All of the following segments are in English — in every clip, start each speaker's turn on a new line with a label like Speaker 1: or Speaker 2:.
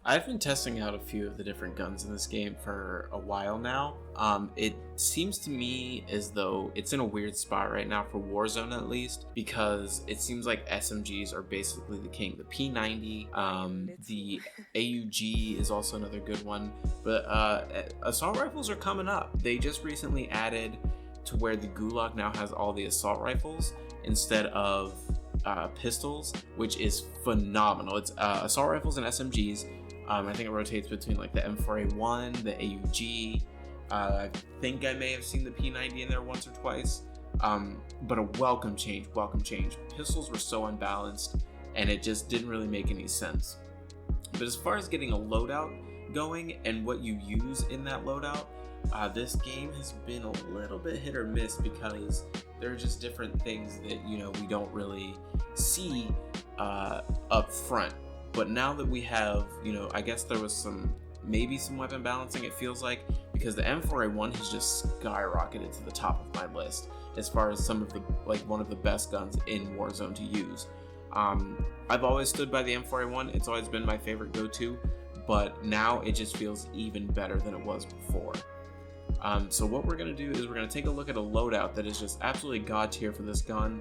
Speaker 1: I've been testing out a few of the different guns in this game for a while now. It seems to me as though it's in a weird spot right now for Warzone, at least, because it seems like SMGs are basically the king. The P90, the AUG is also another good one, but assault rifles are coming up. They just recently added to where the Gulag now has all the assault rifles instead of pistols, which is phenomenal. It's assault rifles and SMGs. I think it rotates between like the M4A1, the AUG. I think I may have seen the P90 in there once or twice. But a welcome change. Pistols were so unbalanced and it just didn't really make any sense. But as far as getting a loadout going and what you use in that loadout, this game has been a little bit hit or miss because there are just different things that, we don't really see up front. But now that we have, I guess there was maybe some weapon balancing, it feels like, because the M4A1 has just skyrocketed to the top of my list as far as one of the best guns in Warzone to use. I've always stood by the M4A1. It's always been my favorite go-to, but now it just feels even better than it was before. So what we're going to do is we're going to take a look at a loadout that is just absolutely god tier for this gun.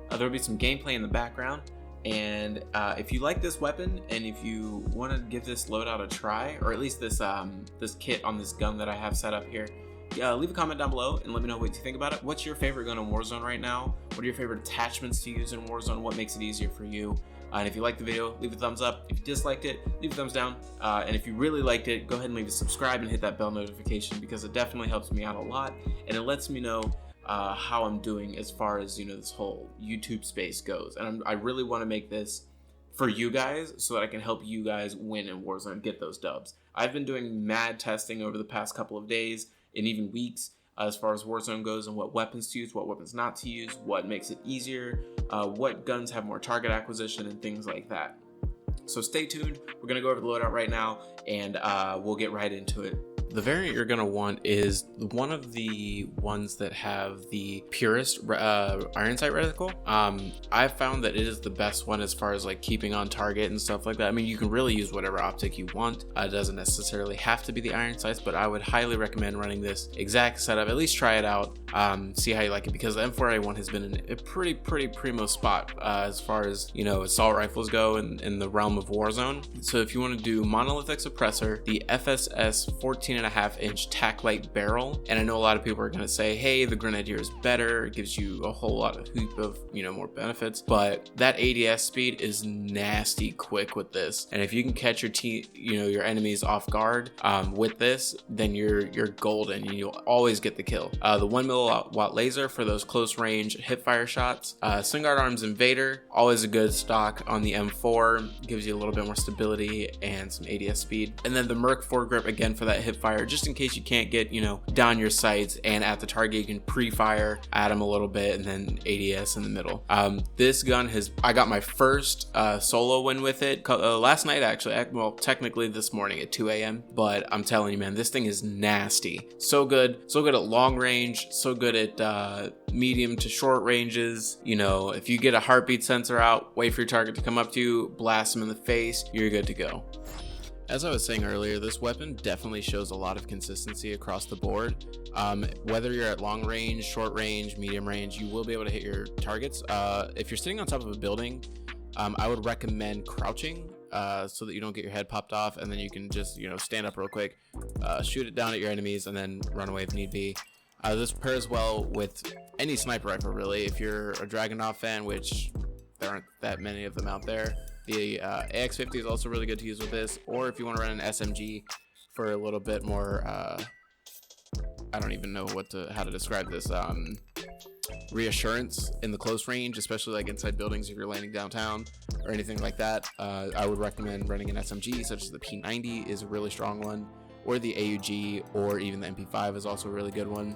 Speaker 1: There'll be some gameplay in the background. And if you like this weapon and if you want to give this loadout a try, or at least this kit on this gun that I have set up here, leave a comment down below and let me know what you think about it. What's your favorite gun in Warzone right now? What are your favorite attachments to use in Warzone? What makes it easier for you? And if you liked the video, leave a thumbs up. If you disliked it, leave a thumbs down. And if you really liked it, go ahead and leave a subscribe and hit that bell notification, because it definitely helps me out a lot and it lets me know how I'm doing as far as this whole YouTube space goes. And I really want to make this for you guys so that I can help you guys win in Warzone and get those dubs. I've been doing mad testing over the past couple of days and even weeks as far as Warzone goes, and what weapons to use, what weapons not to use, what makes it easier, what guns have more target acquisition, and things like that. So stay tuned. We're going to go over the loadout right now, and we'll get right into it. The variant you're going to want is one of the ones that have the purest iron sight reticle. I've found that it is the best one as far as like keeping on target and stuff like that. I mean, you can really use whatever optic you want. It doesn't necessarily have to be the iron sights, but I would highly recommend running this exact setup. At least try it out, see how you like it, because the M4A1 has been in a pretty primo spot as far as assault rifles go in the realm of Warzone. So if you want to do monolithic suppressor, the FSS 14.5-inch tack light barrel, and I know a lot of people are going to say, hey, the Grenadier is better, it gives you a whole lot of heap of more benefits, but that ADS speed is nasty quick with this, and if you can catch your enemies off guard with this, then you're golden and you'll always get the kill. The 1 milliwatt laser for those close range hip fire shots. Swing guard arms invader, always a good stock on the M4, gives you a little bit more stability and some ADS speed. And then the Merc foregrip again for that hip fire, just in case you can't get down your sights and at the target, you can pre-fire at them a little bit and then ADS in the middle. This gun I got my first solo win with it last night, actually. Well, technically this morning at 2 a.m. But I'm telling you, man, this thing is nasty. So good at long range, so good at medium to short ranges. If you get a heartbeat sensor out, wait for your target to come up to you, blast them in the face, you're good to go. As I was saying earlier, this weapon definitely shows a lot of consistency across the board. Whether you're at long range, short range, medium range, you will be able to hit your targets. If you're sitting on top of a building, I would recommend crouching so that you don't get your head popped off, and then you can just stand up real quick, shoot it down at your enemies, and then run away if need be. This pairs well with any sniper rifle, really. If you're a Dragunov fan, which there aren't that many of them out there, the AX50 is also really good to use with this. Or if you want to run an SMG for a little bit more, I don't even know how to describe this, reassurance in the close range, especially like inside buildings if you're landing downtown or anything like that. I would recommend running an SMG such as the P90 is a really strong one, or the AUG, or even the MP5 is also a really good one.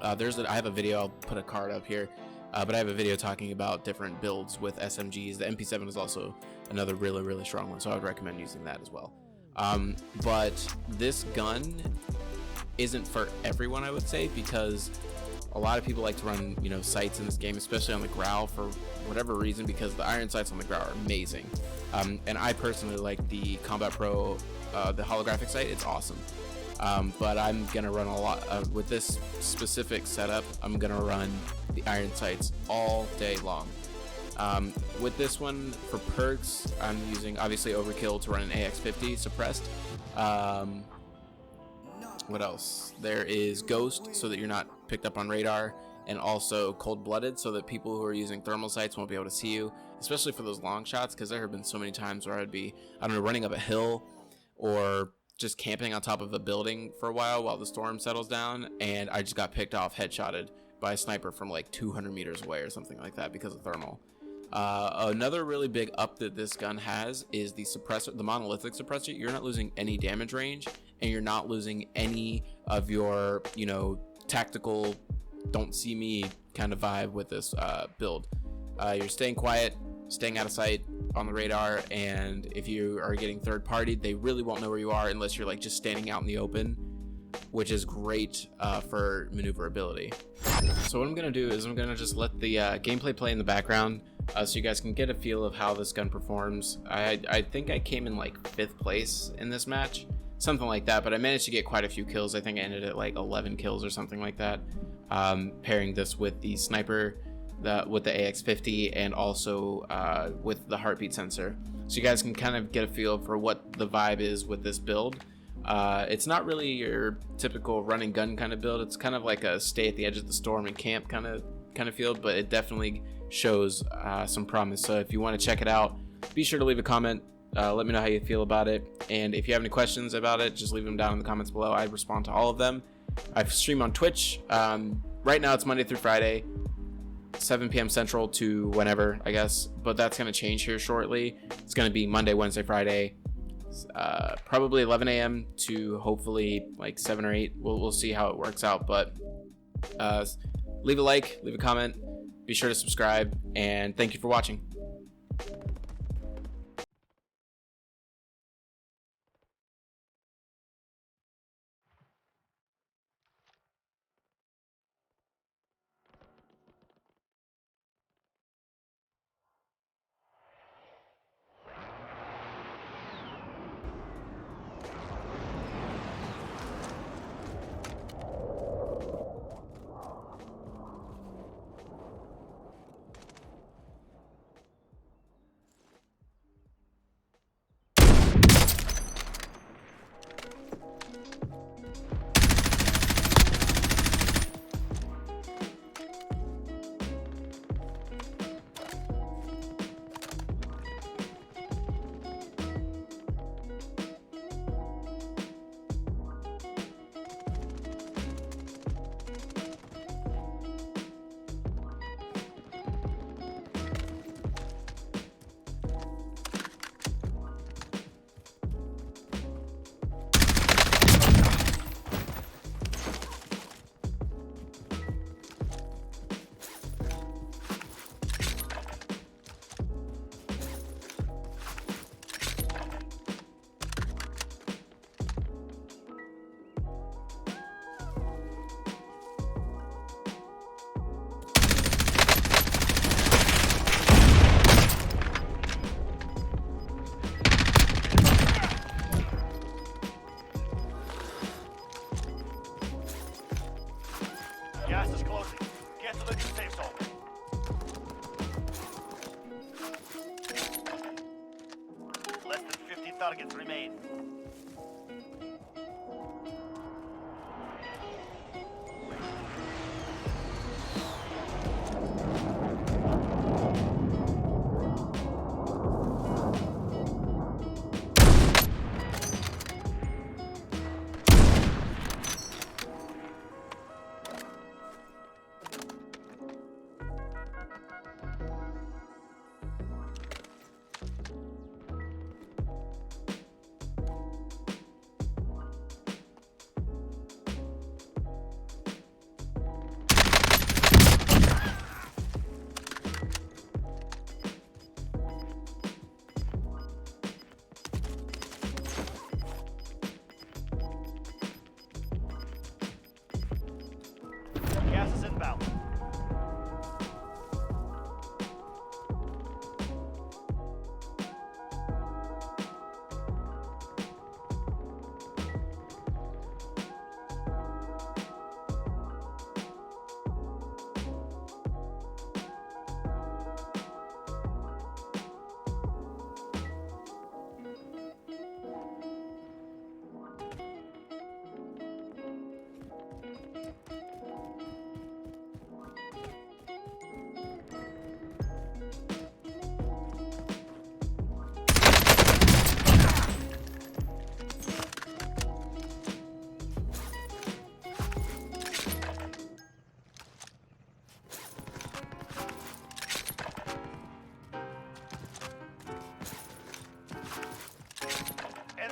Speaker 1: I have a video, I'll put a card up here, but I have a video talking about different builds with SMGs. The MP7 is also another really strong one, so I would recommend using that as well. But this gun isn't for everyone, I would say, because a lot of people like to run sights in this game, especially on the Growl for whatever reason, because the iron sights on the Growl are amazing. And I personally like the Combat Pro, the holographic sight. It's awesome. But I'm gonna run a lot with this specific setup. I'm gonna run the iron sights all day long. With this one, for perks, I'm using obviously overkill to run an AX50 suppressed. What else? There is Ghost, so that you're not picked up on radar, and also Cold-Blooded, so that people who are using thermal sights won't be able to see you, especially for those long shots, because there have been so many times where I'd be, I don't know, running up a hill or just camping on top of a building for a while the storm settles down, and I just got picked off, headshotted by a sniper from like 200 meters away or something like that because of thermal. Another really big up that this gun has is the suppressor, the monolithic suppressor. You're not losing any damage range, and you're not losing any of your, you know, tactical don't see me kind of vibe with this build. You're staying quiet, staying out of sight on the radar, and if you are getting third party, they really won't know where you are unless you're like just standing out in the open, which is great for maneuverability. So what I'm gonna do is I'm gonna just let the gameplay play in the background, so you guys can get a feel of how this gun performs. I think I came in like 5th place in this match, something like that, but I managed to get quite a few kills. I think I ended at like 11 kills or something like that, pairing this with the sniper, with the AX50, and also with the heartbeat sensor, so you guys can kind of get a feel for what the vibe is with this build. It's not really your typical running gun kind of build. It's kind of like a stay at the edge of the storm and camp kind of feel, but it definitely shows some promise. So if you want to check it out, be sure to leave a comment. Let me know how you feel about it, and if you have any questions about it, just leave them down in the comments below. I respond to all of them. I stream on Twitch. Right now it's Monday through Friday, 7 p.m. Central to whenever, I guess, but that's going to change here shortly. It's going to be Monday, Wednesday, Friday, probably 11 a.m. to hopefully like 7 or 8. We'll see how it works out, but leave a like, leave a comment, be sure to subscribe, and thank you for watching.
Speaker 2: Gas is closing. Get to the new safe zone. Less than 50 targets remain.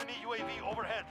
Speaker 2: Enemy UAV overhead.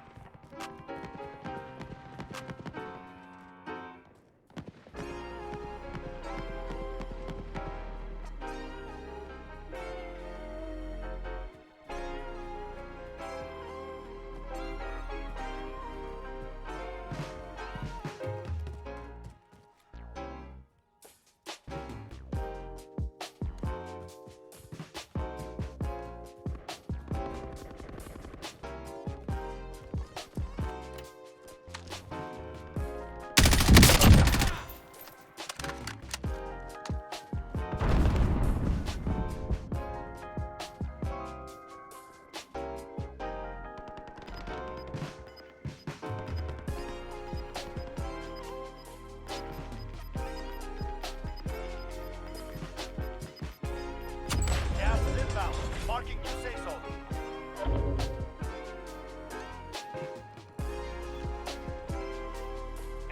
Speaker 2: Gas is inbound. Marking new safe zone.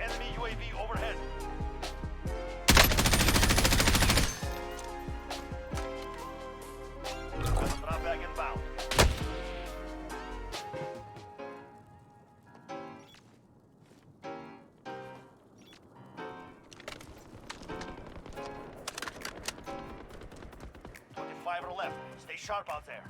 Speaker 2: Enemy UAV overhead. Drop back inbound. Five or left. Stay sharp out there.